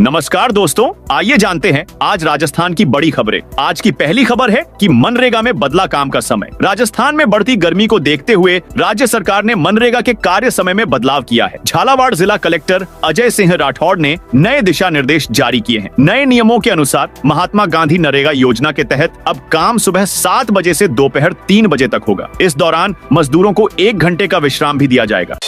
नमस्कार दोस्तों, आइए जानते हैं आज राजस्थान की बड़ी खबरें। आज की पहली खबर है कि मनरेगा में बदला काम का समय। राजस्थान में बढ़ती गर्मी को देखते हुए राज्य सरकार ने मनरेगा के कार्य समय में बदलाव किया है। झालावाड़ जिला कलेक्टर अजय सिंह राठौड़ ने नए दिशा निर्देश जारी किए हैं। नए नियमों के अनुसार महात्मा गांधी नरेगा योजना के तहत अब काम सुबह 7 बजे से दोपहर 3 बजे तक होगा। इस दौरान मजदूरों को 1 घंटे का विश्राम भी दिया जाएगा।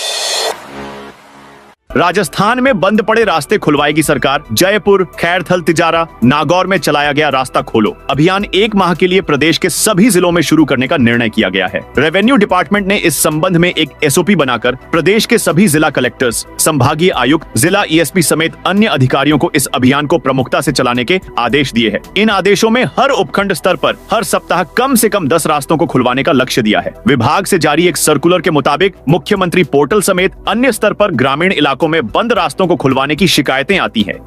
राजस्थान में बंद पड़े रास्ते खुलवाएगी सरकार। जयपुर, खैरथल, तिजारा, नागौर में चलाया गया रास्ता खोलो अभियान 1 माह के लिए प्रदेश के सभी जिलों में शुरू करने का निर्णय किया गया है। रेवेन्यू डिपार्टमेंट ने इस संबंध में एक एसओपी बनाकर प्रदेश के सभी जिला कलेक्टर्स, संभागीय आयुक्त, जिला ईएसपी समेत अन्य अधिकारियों को इस अभियान को प्रमुखता से चलाने के आदेश दिए हैं। इन आदेशों में हर उपखंड स्तर पर हर सप्ताह कम से कम 10 रास्तों को खुलवाने का लक्ष्य दिया है। विभाग से जारी एक सर्कुलर के मुताबिक मुख्यमंत्री पोर्टल समेत अन्य स्तर पर ग्रामीण इलाकों में बंद रास्तों को खुलवाने की शिकायतें आती हैं।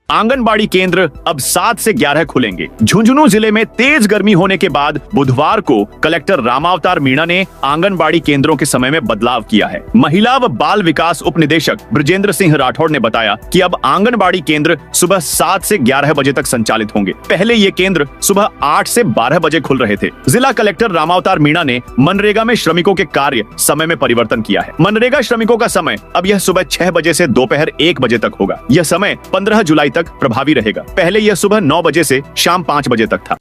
आंगनबाड़ी केंद्र अब 7 से 11 खुलेंगे। झुंझुनू जिले में तेज गर्मी होने के बाद बुधवार को कलेक्टर रामावतार मीणा ने आंगनबाड़ी केंद्रों के समय में बदलाव किया है। महिला व बाल विकास उप निदेशक ब्रजेंद्र सिंह राठौड़ ने बताया कि अब आंगनबाड़ी केंद्र सुबह 7 से 11 बजे तक संचालित होंगे। पहले ये केंद्र सुबह 8 से 12 बजे खुल रहे थे। जिला कलेक्टर रामावतार मीणा ने मनरेगा में श्रमिकों के कार्य समय में परिवर्तन किया है। मनरेगा श्रमिकों का समय अब यह सुबह 6 बजे से दोपहर 1 बजे तक होगा। यह समय 15 जुलाई तक प्रभावी रहेगा। पहले यह सुबह 9 बजे से शाम 5 बजे तक था।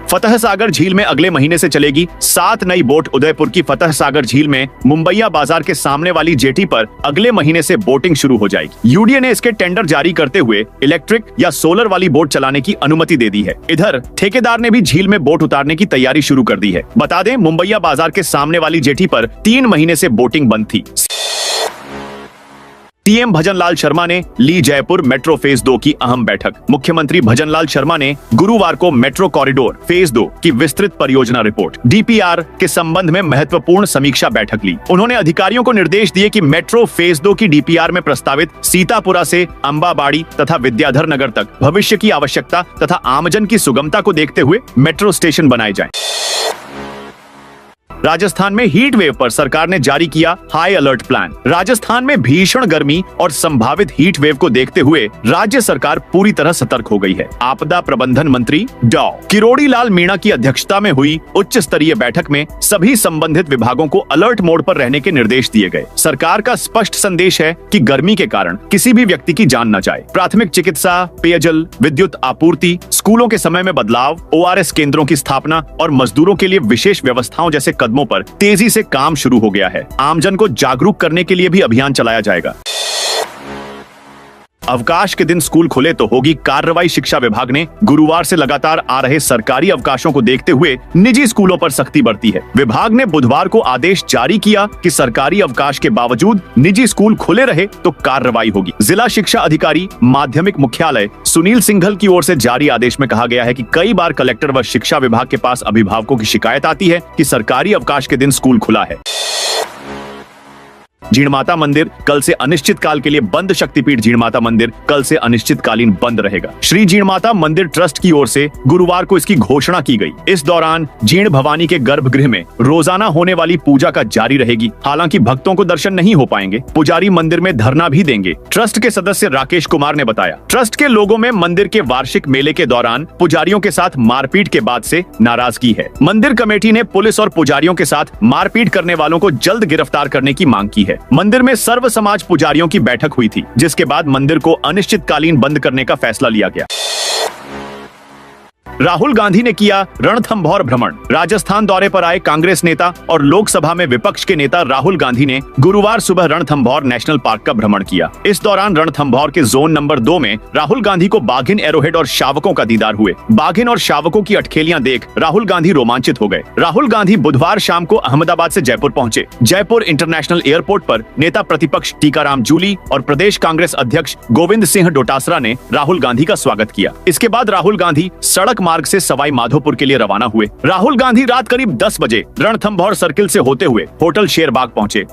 फतह सागर झील में अगले महीने से चलेगी 7 नई बोट। उदयपुर की फतह सागर झील में मुंबईया बाजार के सामने वाली जेटी पर अगले महीने से बोटिंग शुरू हो जाएगी। यूडीए ने इसके टेंडर जारी करते हुए इलेक्ट्रिक या सोलर वाली बोट चलाने की अनुमति दे दी है। इधर ठेकेदार ने भी झील में बोट उतारने की तैयारी शुरू कर दी है। बता दें, मुंबईया बाजार के सामने वाली जेटी पर 3 महीने से बोटिंग बंद थी। सीएम भजनलाल शर्मा ने ली जयपुर मेट्रो फेज 2 की अहम बैठक। मुख्यमंत्री भजनलाल शर्मा ने गुरुवार को मेट्रो कॉरिडोर फेज 2 की विस्तृत परियोजना रिपोर्ट डीपीआर के संबंध में महत्वपूर्ण समीक्षा बैठक ली। उन्होंने अधिकारियों को निर्देश दिए कि मेट्रो फेज 2 की डीपीआर में प्रस्तावित सीतापुरा से अंबाबाड़ी तथा विद्याधर नगर तक भविष्य की आवश्यकता तथा आमजन की सुगमता को देखते हुए मेट्रो स्टेशन बनाए जाएं। राजस्थान में हीट वेव पर सरकार ने जारी किया हाई अलर्ट प्लान। राजस्थान में भीषण गर्मी और संभावित हीट वेव को देखते हुए राज्य सरकार पूरी तरह सतर्क हो गई है। आपदा प्रबंधन मंत्री डॉ किरोड़ी लाल मीणा की अध्यक्षता में हुई उच्च स्तरीय बैठक में सभी संबंधित विभागों को अलर्ट मोड पर रहने के निर्देश दिए गए। सरकार का स्पष्ट संदेश है कि गर्मी के कारण किसी भी व्यक्ति की जान न जाए। प्राथमिक चिकित्सा, पेयजल, विद्युत आपूर्ति, स्कूलों के समय में बदलाव, ओआरएस केंद्रों की स्थापना और मजदूरों के लिए विशेष व्यवस्थाओं जैसे कदमों पर तेजी से काम शुरू हो गया है। आमजन को जागरूक करने के लिए भी अभियान चलाया जाएगा। अवकाश के दिन स्कूल खुले तो होगी कार्रवाई। शिक्षा विभाग ने गुरुवार से लगातार आ रहे सरकारी अवकाशों को देखते हुए निजी स्कूलों पर सख्ती बरती है। विभाग ने बुधवार को आदेश जारी किया कि सरकारी अवकाश के बावजूद निजी स्कूल खुले रहे तो कार्रवाई होगी। जिला शिक्षा अधिकारी माध्यमिक मुख्यालय सुनील सिंघल की ओर से जारी आदेश में कहा गया है कि कई बार कलेक्टर व शिक्षा विभाग के पास अभिभावकों की शिकायत आती है कि सरकारी अवकाश के दिन स्कूल खुला है। झीणमाता मंदिर कल से अनिश्चितकाल के लिए बंद। शक्तिपीठ झीणमाता मंदिर कल से अनिश्चितकालीन बंद रहेगा। श्री झीणमाता मंदिर ट्रस्ट की ओर से गुरुवार को इसकी घोषणा की गई। इस दौरान झीण भवानी के गर्भगृह में रोजाना होने वाली पूजा का जारी रहेगी। हालांकि भक्तों को दर्शन नहीं हो पाएंगे। पुजारी मंदिर में धरना भी देंगे। ट्रस्ट के सदस्य राकेश कुमार ने बताया, ट्रस्ट के लोगों में मंदिर के वार्षिक मेले के दौरान पुजारियों के साथ मारपीट के बाद से नाराजगी है। मंदिर कमेटी ने पुलिस और पुजारियों के साथ मारपीट करने वालों को जल्द गिरफ्तार करने की मांग की है। मंदिर में सर्व समाज पुजारियों की बैठक हुई थी, जिसके बाद मंदिर को अनिश्चितकालीन बंद करने का फैसला लिया गया। राहुल गांधी ने किया रणथंभौर भ्रमण। राजस्थान दौरे पर आए कांग्रेस नेता और लोकसभा में विपक्ष के नेता राहुल गांधी ने गुरुवार सुबह रणथंभौर नेशनल पार्क का भ्रमण किया। इस दौरान रणथंभौर के जोन नंबर 2 में राहुल गांधी को बाघिन, एरोहेड और शावकों का दीदार हुए। बाघिन और शावकों की अटखेलियां देख राहुल गांधी रोमांचित हो गए। राहुल गांधी बुधवार शाम को अहमदाबाद से जयपुर पहुंचे। जयपुर इंटरनेशनल एयरपोर्ट पर नेता प्रतिपक्ष टीकाराम जूली और प्रदेश कांग्रेस अध्यक्ष गोविंद सिंह डोटासरा ने राहुल गांधी का स्वागत किया। इसके बाद राहुल गांधी सड़क मार्ग से सवाई माधोपुर के लिए रवाना हुए। राहुल गांधी रात करीब 10 बजे रणथंभौर सर्किल से होते हुए होटल शेरबाग पहुंचे।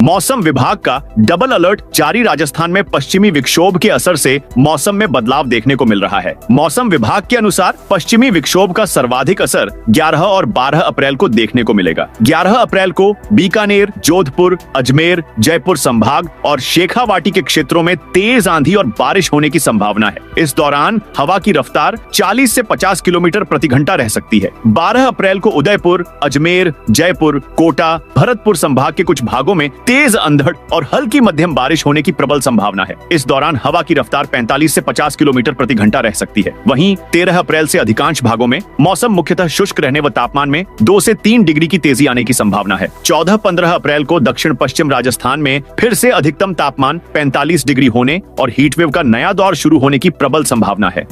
मौसम विभाग का डबल अलर्ट जारी। राजस्थान में पश्चिमी विक्षोभ के असर से मौसम में बदलाव देखने को मिल रहा है। मौसम विभाग के अनुसार पश्चिमी विक्षोभ का सर्वाधिक असर 11 और 12 अप्रैल को देखने को मिलेगा। 11 अप्रैल को बीकानेर, जोधपुर, अजमेर, जयपुर संभाग और शेखावाटी के क्षेत्रों में तेज आंधी और बारिश होने की संभावना है। इस दौरान हवा की रफ्तार 40 से 50 किलोमीटर प्रति घंटा रह सकती है। 12 अप्रैल को उदयपुर, अजमेर, जयपुर, कोटा, भरतपुर संभाग के कुछ भागों में तेज अंधड़ और हल्की मध्यम बारिश होने की प्रबल संभावना है। इस दौरान हवा की रफ्तार 45 से 50 किलोमीटर प्रति घंटा रह सकती है। वहीं 13 अप्रैल से अधिकांश भागों में मौसम मुख्यतः शुष्क रहने व तापमान में 2 से 3 डिग्री की तेजी आने की संभावना है। 14-15 अप्रैल को दक्षिण पश्चिम राजस्थान में फिर से अधिकतम तापमान 45 डिग्री होने और हीटवेव का नया दौर शुरू होने की प्रबल संभावना है।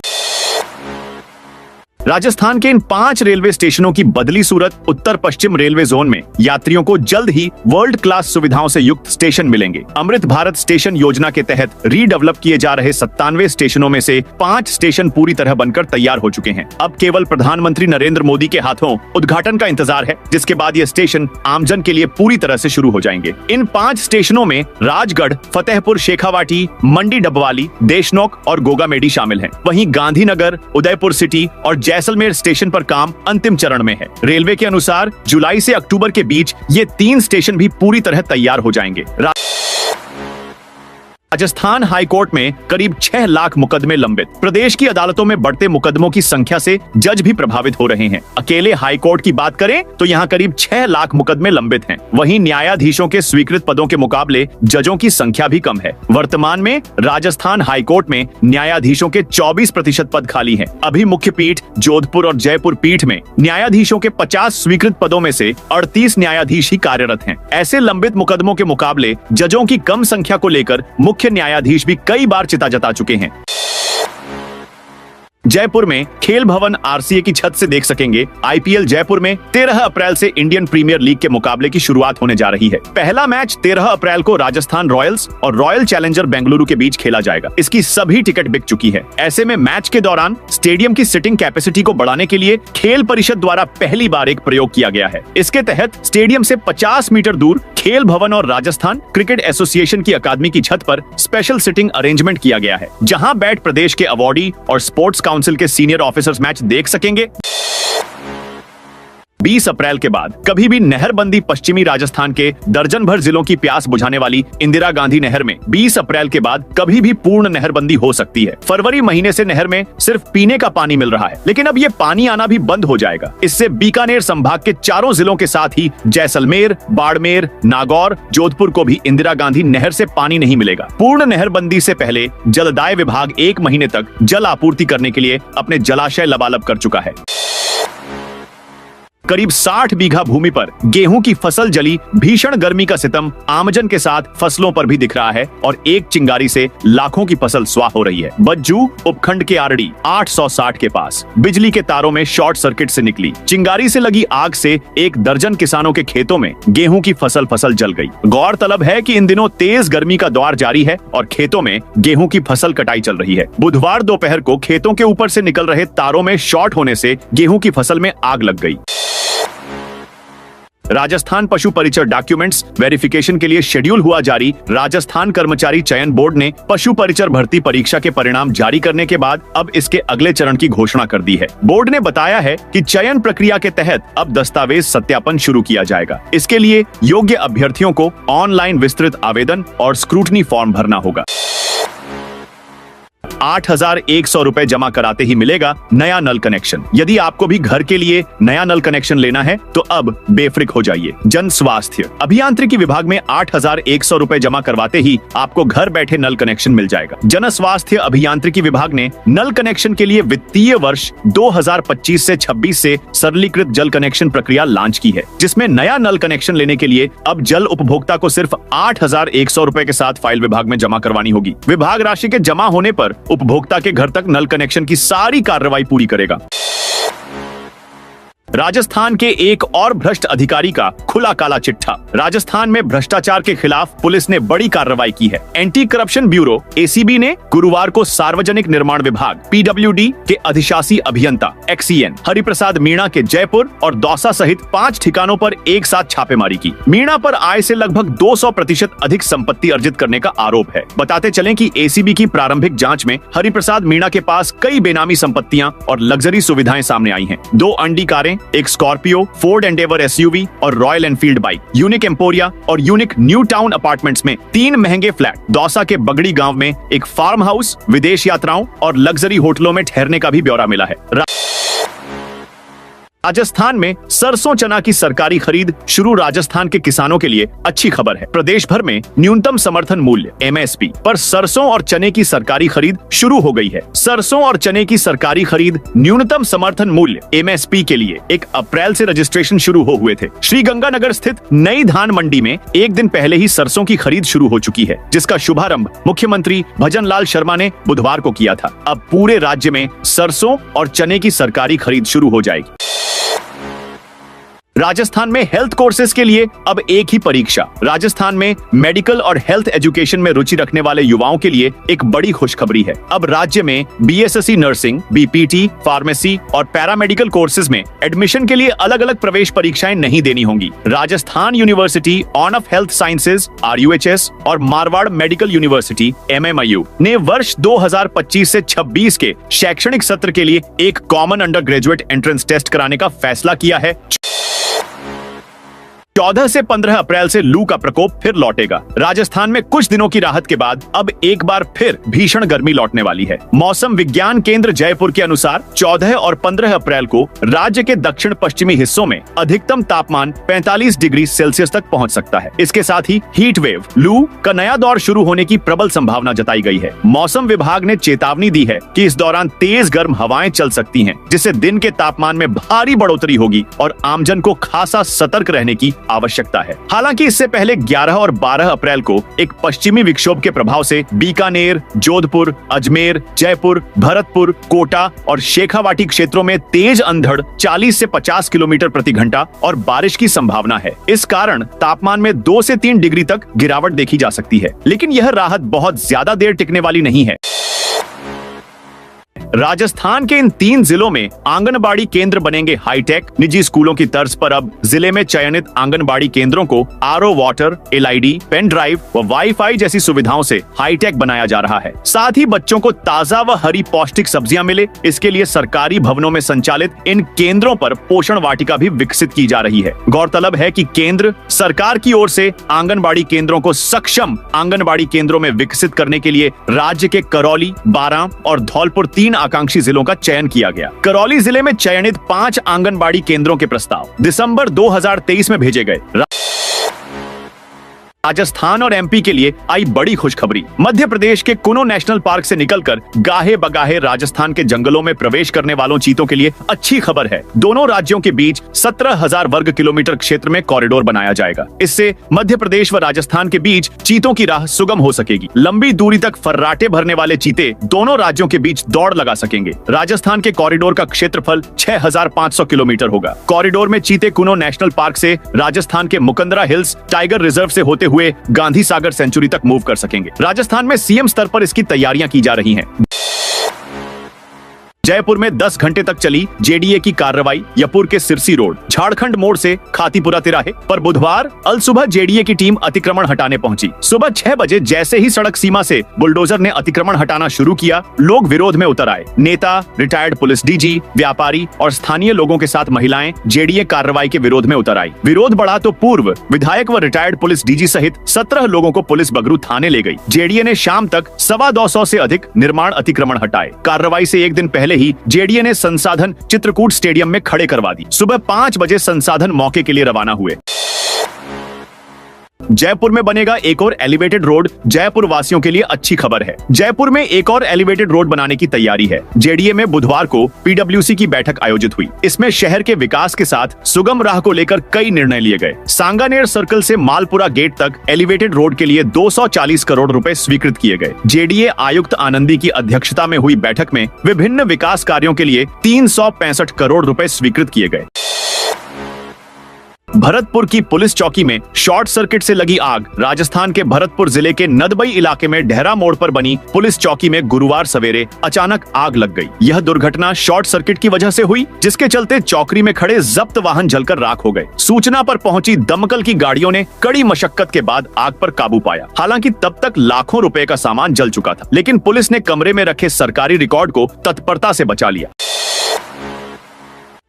राजस्थान के इन 5 रेलवे स्टेशनों की बदली सूरत उत्तर पश्चिम रेलवे जोन में यात्रियों को जल्द ही वर्ल्ड क्लास सुविधाओं से युक्त स्टेशन मिलेंगे। अमृत भारत स्टेशन योजना के तहत रीडेवलप किए जा रहे 97 स्टेशनों में से 5 स्टेशन पूरी तरह बनकर तैयार हो चुके हैं। अब केवल प्रधानमंत्री नरेंद्र मोदी के हाथों उद्घाटन का इंतजार है, जिसके बाद ये स्टेशन आमजन के लिए पूरी तरह से शुरू हो जाएंगे। इन 5 स्टेशनों में राजगढ़, फतेहपुर, शेखावाटी, मंडी डबवाली, देशनोक और गोगामेडी शामिल हैं। वहीं गांधीनगर, उदयपुर सिटी और जैसलमेर स्टेशन पर काम अंतिम चरण में है। रेलवे के अनुसार जुलाई से अक्टूबर के बीच ये 3 स्टेशन भी पूरी तरह तैयार हो जाएंगे। राजस्थान हाईकोर्ट में करीब 6 लाख मुकदमे लंबित। प्रदेश की अदालतों में बढ़ते मुकदमों की संख्या से जज भी प्रभावित हो रहे हैं। अकेले हाईकोर्ट की बात करें तो यहाँ करीब 6 लाख मुकदमे लंबित हैं। वहीं न्यायाधीशों के स्वीकृत पदों के मुकाबले जजों की संख्या भी कम है। वर्तमान में राजस्थान हाईकोर्ट में न्यायाधीशों के 24% पद खाली हैं। अभी मुख्य पीठ जोधपुर और जयपुर पीठ में न्यायाधीशों के 50 स्वीकृत पदों में से 38 न्यायाधीश ही कार्यरत हैं। ऐसे लंबित मुकदमों के मुकाबले जजों की कम संख्या को लेकर मुख्य न्यायाधीश भी कई बार चिंता जता चुके हैं। जयपुर में खेल भवन आरसीए की छत से देख सकेंगे आईपीएल। जयपुर में 13 अप्रैल से इंडियन प्रीमियर लीग के मुकाबले की शुरुआत होने जा रही है। पहला मैच 13 अप्रैल को राजस्थान रॉयल्स और रॉयल चैलेंजर बेंगलुरु के बीच खेला जाएगा। इसकी सभी टिकट बिक चुकी है। ऐसे में मैच के दौरान स्टेडियम की सिटिंग कैपेसिटी को बढ़ाने के लिए खेल परिषद द्वारा पहली बार एक प्रयोग किया गया है। इसके तहत स्टेडियम से 50 मीटर दूर खेल भवन और राजस्थान क्रिकेट एसोसिएशन की अकादमी की छत पर स्पेशल सिटिंग अरेंजमेंट किया गया है, जहां बैठ प्रदेश के अवार्डी और स्पोर्ट्स काउंसिल के सीनियर ऑफिसर्स मैच देख सकेंगे। 20 अप्रैल के बाद कभी भी नहरबंदी पश्चिमी राजस्थान के दर्जन भर जिलों की प्यास बुझाने वाली इंदिरा गांधी नहर में 20 अप्रैल के बाद कभी भी पूर्ण नहरबंदी हो सकती है। फरवरी महीने से नहर में सिर्फ पीने का पानी मिल रहा है, लेकिन अब ये पानी आना भी बंद हो जाएगा। इससे बीकानेर संभाग के 4 जिलों के साथ ही जैसलमेर, बाड़मेर, नागौर, जोधपुर को भी इंदिरा गांधी नहर से पानी नहीं मिलेगा। पूर्ण नहरबंदी से पहले जलदाय विभाग 1 महीने तक जल आपूर्ति करने के लिए अपने जलाशय लबालब कर चुका है। करीब 60 बीघा भूमि पर गेहूं की फसल जली। भीषण गर्मी का सितम आमजन के साथ फसलों पर भी दिख रहा है और एक चिंगारी से लाखों की फसल स्वाह हो रही है। बज्जू उपखंड के आरडी 860 के पास बिजली के तारों में शॉर्ट सर्किट से निकली चिंगारी से लगी आग से 1 दर्जन किसानों के खेतों में गेहूं की फसल जल गई। गौरतलब है कि इन दिनों तेज गर्मी का दौर जारी है और खेतों में गेहूं की फसल कटाई चल रही है। बुधवार दोपहर को खेतों के ऊपर से निकल रहे तारों में शॉर्ट होने से गेहूं की फसल में आग लग गई। राजस्थान पशु परिचर डॉक्यूमेंट्स वेरिफिकेशन के लिए शेड्यूल हुआ जारी। राजस्थान कर्मचारी चयन बोर्ड ने पशु परिचर भर्ती परीक्षा के परिणाम जारी करने के बाद अब इसके अगले चरण की घोषणा कर दी है। बोर्ड ने बताया है कि चयन प्रक्रिया के तहत अब दस्तावेज सत्यापन शुरू किया जाएगा। इसके लिए योग्य अभ्यर्थियों को ऑनलाइन विस्तृत आवेदन और स्क्रूटनी फॉर्म भरना होगा। 8,100 रुपए जमा कराते ही मिलेगा नया नल कनेक्शन। यदि आपको भी घर के लिए नया नल कनेक्शन लेना है तो अब बेफिक्र हो जाइए। जन स्वास्थ्य अभियांत्रिकी विभाग में 8,100 रुपए जमा करवाते ही आपको घर बैठे नल कनेक्शन मिल जाएगा। जन स्वास्थ्य अभियांत्रिकी विभाग ने नल कनेक्शन के लिए वित्तीय वर्ष 2025 से 26 से सरलीकृत जल कनेक्शन प्रक्रिया लॉन्च की है, जिसमें नया नल कनेक्शन लेने के लिए अब जल उपभोक्ता को सिर्फ 8,100 रुपए के साथ फाइल विभाग में जमा करवानी होगी। विभाग राशि के जमा होने पर उपभोक्ता के घर तक नल कनेक्शन की सारी कार्रवाई पूरी करेगा। राजस्थान के एक और भ्रष्ट अधिकारी का खुला काला चिट्ठा। राजस्थान में भ्रष्टाचार के खिलाफ पुलिस ने बड़ी कार्रवाई की है। एंटी करप्शन ब्यूरो एसीबी ने गुरुवार को सार्वजनिक निर्माण विभाग पीडब्ल्यूडी के अधिशासी अभियंता एक्सीएन हरिप्रसाद मीणा के जयपुर और दौसा सहित 5 ठिकानों पर एक साथ छापेमारी की। मीणा पर आय से लगभग 200% अधिक संपत्ति अर्जित करने का आरोप है। बताते चलें कि एसीबी की प्रारंभिक जांच में हरिप्रसाद मीणा के पास कई बेनामी संपत्तियां और लग्जरी सुविधाएं सामने आई हैं। 2 अंडी कारें, एक स्कॉर्पियो, फोर्ड एंडेवर एसयूवी और royal Enfield bike, unique Emporia और यूनिक न्यू टाउन अपार्टमेंट्स में 3 महंगे फ्लैट, दौसा के बगड़ी गांव में एक फार्म हाउस, विदेश यात्राओं और लग्जरी होटलों में ठहरने का भी ब्यौरा मिला है। राजस्थान में सरसों चना की सरकारी खरीद शुरू। राजस्थान के किसानों के लिए अच्छी खबर है। प्रदेश भर में न्यूनतम समर्थन मूल्य एमएसपी पर सरसों और चने की सरकारी खरीद शुरू हो गई है। सरसों और चने की सरकारी खरीद न्यूनतम समर्थन मूल्य एमएसपी के लिए 1 अप्रैल से रजिस्ट्रेशन शुरू हो हुए थे। श्रीगंगानगर स्थित नई धान मंडी में एक दिन पहले ही सरसों की खरीद शुरू हो चुकी है, जिसका शुभारंभ मुख्यमंत्री भजनलाल शर्मा ने बुधवार को किया था। अब पूरे राज्य में सरसों और चने की सरकारी खरीद शुरू हो जाएगी। राजस्थान में हेल्थ कोर्सेज के लिए अब एक ही परीक्षा। राजस्थान में मेडिकल और हेल्थ एजुकेशन में रुचि रखने वाले युवाओं के लिए एक बड़ी खुशखबरी है। अब राज्य में बीएसएससी नर्सिंग, बीपीटी, फार्मेसी और पैरामेडिकल कोर्सेज में एडमिशन के लिए अलग अलग प्रवेश परीक्षाएं नहीं देनी होंगी। Rajasthan university of health sciences RUHS और मारवाड़ मेडिकल यूनिवर्सिटी MMIU ने वर्ष 2025 से 26 के शैक्षणिक सत्र के लिए एक common undergraduate entrance test कराने का फैसला किया है। 14 से 15 अप्रैल से लू का प्रकोप फिर लौटेगा। राजस्थान में कुछ दिनों की राहत के बाद अब एक बार फिर भीषण गर्मी लौटने वाली है। मौसम विज्ञान केंद्र जयपुर के अनुसार 14 और 15 अप्रैल को राज्य के दक्षिण पश्चिमी हिस्सों में अधिकतम तापमान 45 डिग्री सेल्सियस तक पहुंच सकता है। इसके साथ ही हीट वेव लू का नया दौर शुरू होने की प्रबल संभावना जताई गई है। मौसम विभाग ने चेतावनी दी है कि इस दौरान तेज गर्म हवाएं चल सकती हैं, जिससे दिन के तापमान में भारी बढ़ोतरी होगी और आमजन को खासा सतर्क रहने की आवश्यकता है। हालांकि इससे पहले 11 और 12 अप्रैल को एक पश्चिमी विक्षोभ के प्रभाव से बीकानेर, जोधपुर, अजमेर, जयपुर, भरतपुर, कोटा और शेखावाटी क्षेत्रों में तेज अंधड़ 40 से 50 किलोमीटर प्रति घंटा और बारिश की संभावना है। इस कारण तापमान में 2 से 3 डिग्री तक गिरावट देखी जा सकती है, लेकिन यह राहत बहुत ज्यादा देर टिकने वाली नहीं है। राजस्थान के इन 3 जिलों में आंगनबाड़ी केंद्र बनेंगे हाईटेक। निजी स्कूलों की तर्ज पर अब जिले में चयनित आंगनबाड़ी केंद्रों को RO water, LID, pen drive व वाईफाई जैसी सुविधाओं से हाईटेक बनाया जा रहा है। साथ ही बच्चों को ताजा व हरी पौष्टिक सब्जियां मिले, इसके लिए सरकारी भवनों में संचालित इन केंद्रों पर पोषण वाटिका भी विकसित की जा रही है। गौरतलब है कि केंद्र सरकार की ओर से आंगनबाड़ी केंद्रों को सक्षम आंगनबाड़ी केंद्रों में विकसित करने के लिए राज्य के करौली, बारां और धौलपुर 3 आकांक्षी जिलों का चयन किया गया। करौली जिले में चयनित 5 आंगनबाड़ी केंद्रों के प्रस्ताव दिसंबर 2023 में भेजे गए। राजस्थान और एमपी के लिए आई बड़ी खुशखबरी। मध्य प्रदेश के कुनो नेशनल पार्क से निकलकर गाहे बगाहे राजस्थान के जंगलों में प्रवेश करने वालों चीतों के लिए अच्छी खबर है। दोनों राज्यों के बीच 17,000 वर्ग किलोमीटर क्षेत्र में कॉरिडोर बनाया जाएगा। इससे मध्य प्रदेश व राजस्थान के बीच चीतों की राह सुगम हो सकेगी। लंबी दूरी तक फर्राटे भरने वाले चीते दोनों राज्यों के बीच दौड़ लगा सकेंगे। राजस्थान के कॉरिडोर का क्षेत्रफल 6,500 किलोमीटर होगा। कॉरिडोर में चीते कुनो नेशनल पार्क से राजस्थान के मुकंदरा हिल्स टाइगर रिजर्व से होते हुए गांधी सागर सेंचुरी तक मूव कर सकेंगे। राजस्थान में सीएम स्तर पर इसकी तैयारियां की जा रही हैं। जयपुर में 10 घंटे तक चली जेडीए की कार्रवाई। यपुर के सिरसी रोड, झारखंड मोड़ से खातीपुरा तिराहे पर बुधवार अल सुबह जेडीए की टीम अतिक्रमण हटाने पहुंची। सुबह 6 बजे जैसे ही सड़क सीमा से बुलडोजर ने अतिक्रमण हटाना शुरू किया, लोग विरोध में उतर आए। नेता, रिटायर्ड पुलिस डीजी, व्यापारी और स्थानीय लोगों के साथ महिलाएं जेडीए कार्रवाई के विरोध में उतर आई। विरोध बढ़ा तो पूर्व विधायक व रिटायर्ड पुलिस डीजी सहित 17 लोगों को पुलिस बगरू थाने ले गई। जेडीए ने शाम तक 225 से अधिक निर्माण अतिक्रमण हटाए। कार्रवाई से एक दिन पहले ही जेडीए ने संसाधन चित्रकूट स्टेडियम में खड़े करवा दी। सुबह 5 बजे संसाधन मौके के लिए रवाना हुए। जयपुर में बनेगा एक और एलिवेटेड रोड। जयपुर वासियों के लिए अच्छी खबर है। जयपुर में एक और एलिवेटेड रोड बनाने की तैयारी है। जेडीए में बुधवार को पीडब्ल्यूसी की बैठक आयोजित हुई। इसमें शहर के विकास के साथ सुगम राह को लेकर कई निर्णय लिए गए। सांगानेर सर्कल से मालपुरा गेट तक एलिवेटेड रोड के लिए 240 करोड़ रुपए स्वीकृत किए गए। जेडीए आयुक्त आनंदी की अध्यक्षता में हुई बैठक में विभिन्न विकास कार्यों के लिए 365 करोड़ रुपए स्वीकृत किए गए। भरतपुर की पुलिस चौकी में शॉर्ट सर्किट से लगी आग। राजस्थान के भरतपुर जिले के नदबई इलाके में ढहरा मोड़ पर बनी पुलिस चौकी में गुरुवार सवेरे अचानक आग लग गई। यह दुर्घटना शॉर्ट सर्किट की वजह से हुई, जिसके चलते चौकरी में खड़े जब्त वाहन जलकर राख हो गए। सूचना पर पहुंची दमकल की गाड़ियों ने कड़ी मशक्कत के बाद आग पर काबू पाया। हालांकि तब तक लाखों रुपए का सामान जल चुका था, लेकिन पुलिस ने कमरे में रखे सरकारी रिकॉर्ड को तत्परता से बचा लिया।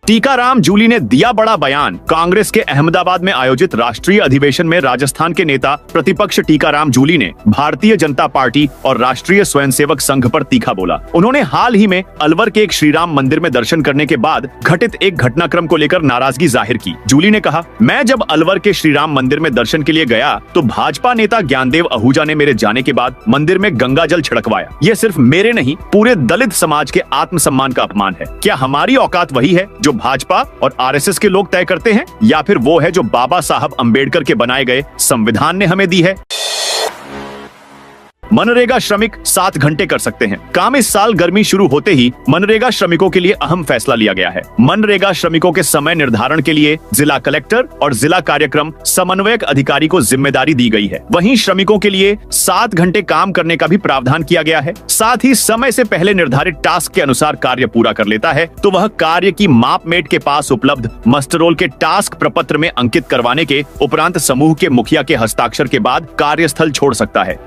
टीकाराम जूली ने दिया बड़ा बयान। कांग्रेस के अहमदाबाद में आयोजित राष्ट्रीय अधिवेशन में राजस्थान के नेता प्रतिपक्ष टीकाराम जूली ने भारतीय जनता पार्टी और राष्ट्रीय स्वयंसेवक संघ पर तीखा बोला। उन्होंने हाल ही में अलवर के एक श्रीराम मंदिर में दर्शन करने के बाद घटित एक घटनाक्रम को लेकर नाराजगी जाहिर की। जूली ने कहा, मैं जब अलवर के श्रीराम मंदिर में दर्शन के लिए गया तो भाजपा नेता ज्ञानदेव आहूजा ने मेरे जाने के बाद मंदिर में गंगा जल छिड़कवाया। यह सिर्फ मेरे नहीं, पूरे दलित समाज के आत्मसम्मान का अपमान है। क्या हमारी औकात वही है जो भाजपा और आरएसएस के लोग तय करते हैं, या फिर वो है जो बाबा साहब अंबेडकर के बनाए गए संविधान ने हमें दी है? मनरेगा श्रमिक 7 घंटे कर सकते हैं। काम इस साल गर्मी शुरू होते ही मनरेगा श्रमिकों के लिए अहम फैसला लिया गया है। मनरेगा श्रमिकों के समय निर्धारण के लिए जिला कलेक्टर और जिला कार्यक्रम समन्वयक अधिकारी को जिम्मेदारी दी गई है। वहीं श्रमिकों के लिए 7 घंटे काम करने का भी प्रावधान किया गया है। साथ ही समय से पहले निर्धारित टास्क के अनुसार कार्य पूरा कर लेता है तो वह कार्य की मापमेट के पास उपलब्ध मस्टरोल के टास्क प्रपत्र में अंकित करवाने के उपरांत समूह के मुखिया के हस्ताक्षर के बाद कार्यस्थल छोड़ सकता है।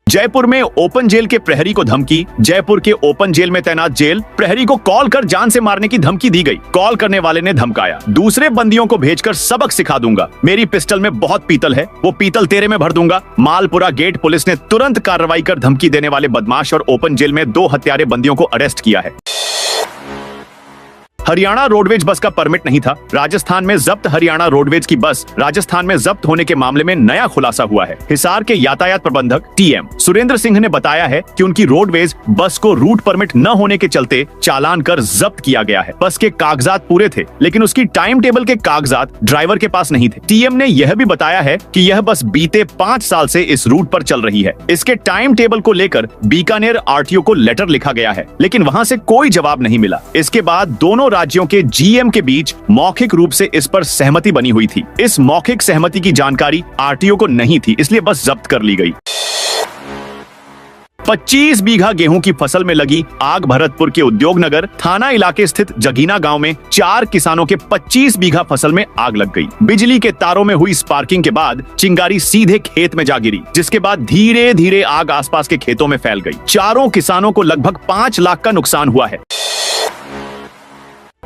जयपुर में ओपन जेल के प्रहरी को धमकी। जयपुर के ओपन जेल में तैनात जेल प्रहरी को कॉल कर जान से मारने की धमकी दी गई। कॉल करने वाले ने धमकाया, दूसरे बंदियों को भेजकर सबक सिखा दूंगा, मेरी पिस्टल में बहुत पीतल है, वो पीतल तेरे में भर दूंगा। मालपुरा गेट पुलिस ने तुरंत कार्रवाई कर धमकी देने वाले बदमाश और ओपन जेल में 2 हत्यारे बंदियों को अरेस्ट किया है। हरियाणा रोडवेज बस का परमिट नहीं था। राजस्थान में जब्त हरियाणा रोडवेज की बस राजस्थान में जब्त होने के मामले में नया खुलासा हुआ है। हिसार के यातायात प्रबंधक टीएम सुरेंद्र सिंह ने बताया है कि उनकी रोडवेज बस को रूट परमिट न होने के चलते चालान कर जब्त किया गया है। बस के कागजात पूरे थे, लेकिन उसकी टाइम टेबल के कागजात ड्राइवर के पास नहीं थे। टीएम ने यह भी बताया है कि यह बस बीते 5 साल से इस रूट पर चल रही है। इसके टाइम टेबल को लेकर बीकानेर आरटीओ को लेटर लिखा गया है, लेकिन वहां से कोई जवाब नहीं मिला। इसके बाद दोनों राज्यों के जीएम के बीच मौखिक रूप से इस पर सहमति बनी हुई थी। इस मौखिक सहमति की जानकारी आरटीओ को नहीं थी, इसलिए बस जब्त कर ली गई। 25 बीघा गेहूं की फसल में लगी आग। भरतपुर के उद्योग नगर थाना इलाके स्थित जगीना गांव में 4 किसानों के 25 बीघा फसल में आग लग गई। बिजली के तारों में हुई स्पार्किंग के बाद चिंगारी सीधे खेत में जा गिरी, जिसके बाद धीरे धीरे आग आसपास के खेतों में फैल गई। चारों किसानों को लगभग 5 लाख का नुकसान हुआ है।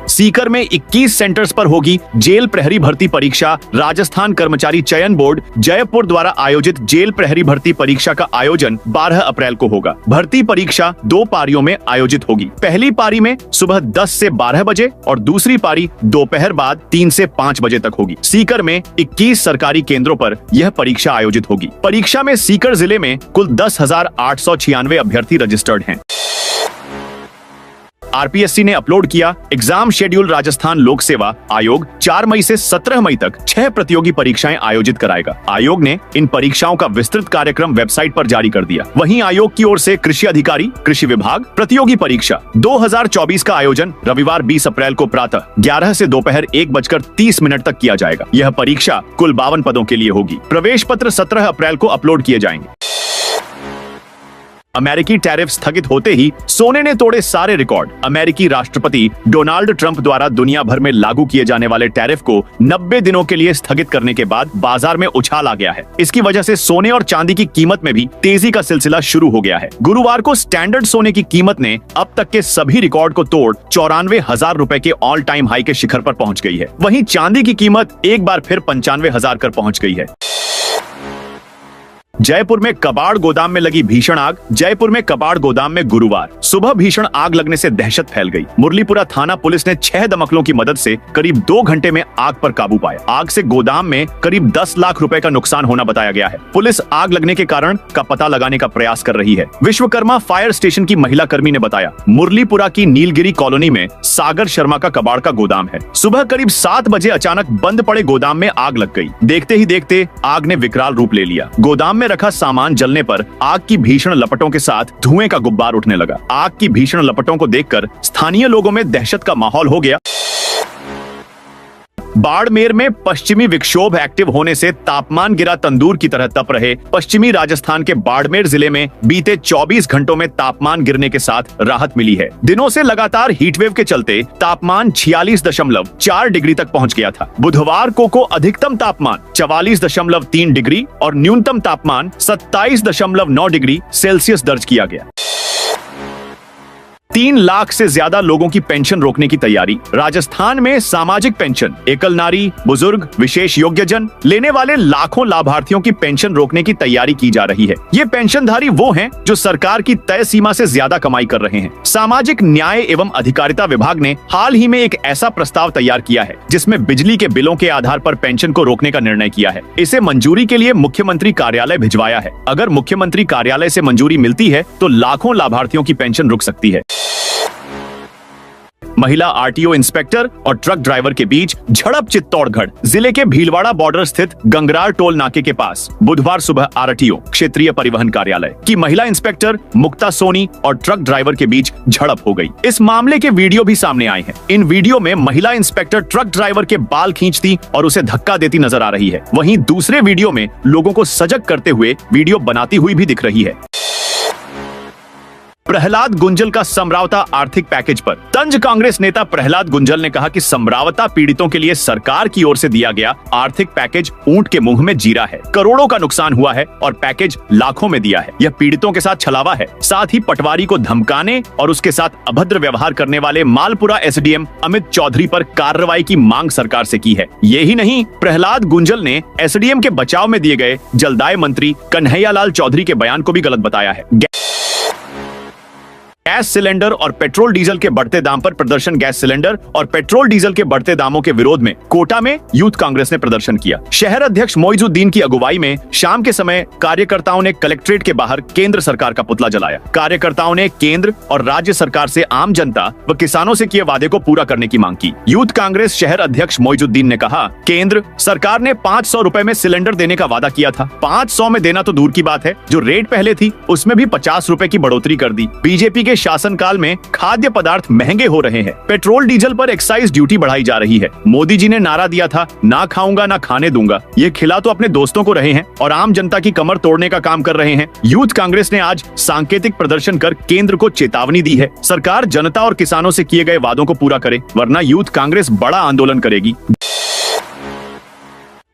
सीकर में 21 सेंटर्स पर होगी जेल प्रहरी भर्ती परीक्षा। राजस्थान कर्मचारी चयन बोर्ड जयपुर द्वारा आयोजित जेल प्रहरी भर्ती परीक्षा का आयोजन 12 अप्रैल को होगा। भर्ती परीक्षा 2 पारियों में आयोजित होगी। पहली पारी में सुबह 10 से 12 बजे और दूसरी पारी दोपहर बाद 3 से 5 बजे तक होगी। सीकर में 21 सरकारी केंद्रों पर यह परीक्षा आयोजित होगी। परीक्षा में सीकर जिले में कुल 10,896 अभ्यर्थी रजिस्टर्ड हैं। आरपीएससी ने अपलोड किया एग्जाम शेड्यूल। राजस्थान लोक सेवा आयोग 4 मई से 17 मई तक 6 प्रतियोगी परीक्षाएं आयोजित कराएगा। आयोग ने इन परीक्षाओं का विस्तृत कार्यक्रम वेबसाइट पर जारी कर दिया। वहीं आयोग की ओर से कृषि अधिकारी, कृषि विभाग प्रतियोगी परीक्षा 2024 का आयोजन रविवार 20 अप्रैल को प्रातः 11 से दोपहर 1:30 तक किया जाएगा। यह परीक्षा कुल 52 पदों के लिए होगी। प्रवेश पत्र 17 अप्रैल को अपलोड किए जाएंगे। अमेरिकी टैरिफ स्थगित होते ही सोने ने तोड़े सारे रिकॉर्ड। अमेरिकी राष्ट्रपति डोनाल्ड ट्रंप द्वारा दुनिया भर में लागू किए जाने वाले टैरिफ को 90 दिनों के लिए स्थगित करने के बाद बाजार में उछाल आ गया है। इसकी वजह से सोने और चांदी की कीमत में भी तेजी का सिलसिला शुरू हो गया है। गुरुवार को स्टैंडर्ड सोने की कीमत ने अब तक के सभी रिकॉर्ड को तोड़ 94,000 रुपए के ऑल टाइम हाई के शिखर पर पहुंच गई है। वहीं चांदी की कीमत एक बार फिर 95,000 कर पहुंच गई है। जयपुर में कबाड़ गोदाम में लगी भीषण आग। जयपुर में कबाड़ गोदाम में गुरुवार सुबह भीषण आग लगने से दहशत फैल गई। मुरलीपुरा थाना पुलिस ने 6 दमकलों की मदद से करीब 2 घंटे में आग पर काबू पाया। आग से गोदाम में करीब 10 लाख रुपए का नुकसान होना बताया गया है। पुलिस आग लगने के कारण का पता लगाने का प्रयास कर रही है। विश्वकर्मा फायर स्टेशन की महिला कर्मी ने बताया, मुरलीपुरा की नीलगिरी कॉलोनी में सागर शर्मा का कबाड़ का गोदाम है। सुबह करीब 7 बजे अचानक बंद पड़े गोदाम में आग लग गई। देखते ही देखते आग ने विकराल रूप ले लिया। गोदाम में रखा सामान जलने पर आग की भीषण लपटों के साथ धुएं का गुब्बार उठने लगा। आग की भीषण लपटों को देखकर स्थानीय लोगों में दहशत का माहौल हो गया। बाड़मेर में पश्चिमी विक्षोभ एक्टिव होने से तापमान गिरा तंदूर की तरह तप रहे पश्चिमी राजस्थान के बाड़मेर जिले में बीते 24 घंटों में तापमान गिरने के साथ राहत मिली है। दिनों से लगातार हीटवेव के चलते तापमान 46.4 डिग्री तक पहुंच गया था। बुधवार को अधिकतम तापमान 44.3 डिग्री और न्यूनतम तापमान 27.9 डिग्री सेल्सियस दर्ज किया गया। 3 लाख से ज्यादा लोगों की पेंशन रोकने की तैयारी। राजस्थान में सामाजिक पेंशन, एकल नारी, बुजुर्ग, विशेष योग्यजन लेने वाले लाखों लाभार्थियों की पेंशन रोकने की तैयारी की जा रही है। ये पेंशनधारी वो हैं जो सरकार की तय सीमा से ज्यादा कमाई कर रहे हैं। सामाजिक न्याय एवं अधिकारिता विभाग ने हाल ही में एक ऐसा प्रस्ताव तैयार किया है जिसमें बिजली के बिलों के आधार पर पेंशन को रोकने का निर्णय किया है। इसे मंजूरी के लिए मुख्यमंत्री कार्यालय भिजवाया है। अगर मुख्यमंत्री कार्यालय से मंजूरी मिलती है तो लाखों लाभार्थियों की पेंशन रुक सकती है। महिला आरटीओ इंस्पेक्टर और ट्रक ड्राइवर के बीच झड़प चित्तौड़गढ़ जिले के भीलवाड़ा बॉर्डर स्थित गंगरार टोल नाके के पास बुधवार सुबह आरटीओ क्षेत्रीय परिवहन कार्यालय की महिला इंस्पेक्टर मुक्ता सोनी और ट्रक ड्राइवर के बीच झड़प हो गई। इस मामले के वीडियो भी सामने आए हैं। इन वीडियो में महिला इंस्पेक्टर ट्रक ड्राइवर के बाल खींचती और उसे धक्का देती नजर आ रही है। वहीं दूसरे वीडियो में लोगों को सजग करते हुए वीडियो बनाती हुई भी दिख रही है। प्रहलाद गुंजल का समरावता आर्थिक पैकेज पर तंज कांग्रेस नेता प्रहलाद गुंजल ने कहा कि समरावता पीड़ितों के लिए सरकार की ओर से दिया गया आर्थिक पैकेज ऊंट के मुंह में जीरा है। करोड़ों का नुकसान हुआ है और पैकेज लाखों में दिया है। यह पीड़ितों के साथ छलावा है। साथ ही पटवारी को धमकाने और उसके साथ अभद्र व्यवहार करने वाले मालपुरा एसडीएम अमित चौधरी पर कार्रवाई की मांग सरकार से की है। यही नहीं, प्रहलाद गुंजल ने एसडीएम के बचाव में दिए गए जलदाय मंत्री कन्हैयालाल चौधरी के बयान को भी गलत बताया है। गैस सिलेंडर और पेट्रोल डीजल के बढ़ते दाम पर प्रदर्शन। गैस सिलेंडर और पेट्रोल डीजल के बढ़ते दामों के विरोध में कोटा में यूथ कांग्रेस ने प्रदर्शन किया। शहर अध्यक्ष मोइजुद्दीन की अगुवाई में शाम के समय कार्यकर्ताओं ने कलेक्ट्रेट के बाहर केंद्र सरकार का पुतला जलाया। कार्यकर्ताओं ने केंद्र और राज्य सरकार से आम जनता व किसानों से किए वादे को पूरा करने की मांग की। यूथ कांग्रेस शहर अध्यक्ष मोइजुद्दीन ने कहा, केंद्र सरकार ने 500 रुपए में सिलेंडर देने का वादा किया था। 500 में देना तो दूर की बात है, जो रेट पहले थी उसमें भी 50 रुपए की बढ़ोतरी कर दी। बीजेपी के शासनकाल में खाद्य पदार्थ महंगे हो रहे हैं। पेट्रोल डीजल पर एक्साइज ड्यूटी बढ़ाई जा रही है। मोदी जी ने नारा दिया था, ना खाऊंगा ना खाने दूंगा। ये खिला तो अपने दोस्तों को रहे हैं और आम जनता की कमर तोड़ने का काम कर रहे हैं। यूथ कांग्रेस ने आज सांकेतिक प्रदर्शन कर केंद्र को चेतावनी दी है, सरकार जनता और किसानों से किए गए वादों को पूरा करे, वरना यूथ कांग्रेस बड़ा आंदोलन करेगी।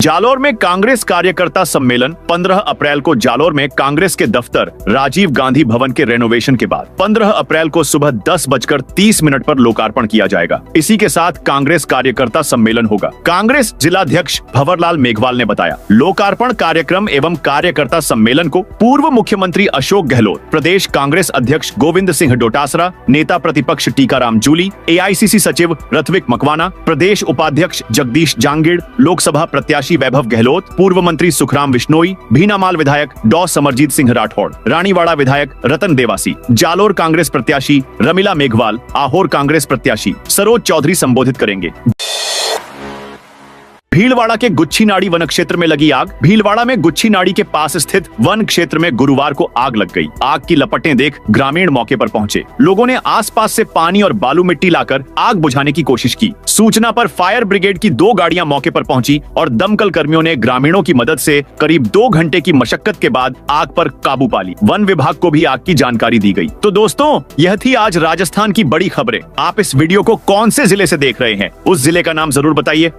जालोर में कांग्रेस कार्यकर्ता सम्मेलन। 15 अप्रैल को जालोर में कांग्रेस के दफ्तर राजीव गांधी भवन के रेनोवेशन के बाद 15 अप्रैल को सुबह 10:30 पर लोकार्पण किया जाएगा। इसी के साथ कांग्रेस कार्यकर्ता सम्मेलन होगा। कांग्रेस जिलाध्यक्ष भंवरलाल मेघवाल ने बताया, लोकार्पण कार्यक्रम एवं कार्यकर्ता सम्मेलन को पूर्व मुख्यमंत्री अशोक गहलोत, प्रदेश कांग्रेस अध्यक्ष गोविंद सिंह डोटासरा, नेता प्रतिपक्ष टीकाराम जूली, एआईसीसी सचिव ऋत्विक मकवाना, प्रदेश उपाध्यक्ष जगदीश जांगिड़, लोकसभा प्रत्याशी वैभव गहलोत, पूर्व मंत्री सुखराम विश्नोई, भीनामाल विधायक डॉ समरजीत सिंह राठौड़, रानीवाड़ा विधायक रतन देवासी, जालोर कांग्रेस प्रत्याशी रमीला मेघवाल, आहोर कांग्रेस प्रत्याशी सरोज चौधरी संबोधित करेंगे। भीलवाड़ा के गुच्छीनाड़ी वन क्षेत्र में लगी आग। भीलवाड़ा में गुच्छीनाड़ी के पास स्थित वन क्षेत्र में गुरुवार को आग लग गई। आग की लपटें देख ग्रामीण मौके पर पहुंचे। लोगों ने आसपास से पानी और बालू मिट्टी लाकर आग बुझाने की कोशिश की। सूचना पर फायर ब्रिगेड की 2 गाड़ियां मौके पर पहुंची और दमकल कर्मियों ने ग्रामीणों की मदद से करीब 2 घंटे की मशक्कत के बाद आग पर काबू पा ली। वन विभाग को भी आग की जानकारी दी गई। तो दोस्तों, यह थी आज राजस्थान की बड़ी खबरें। आप इस वीडियो को कौन से जिले से देख रहे हैं, उस जिले का नाम जरूर बताइए।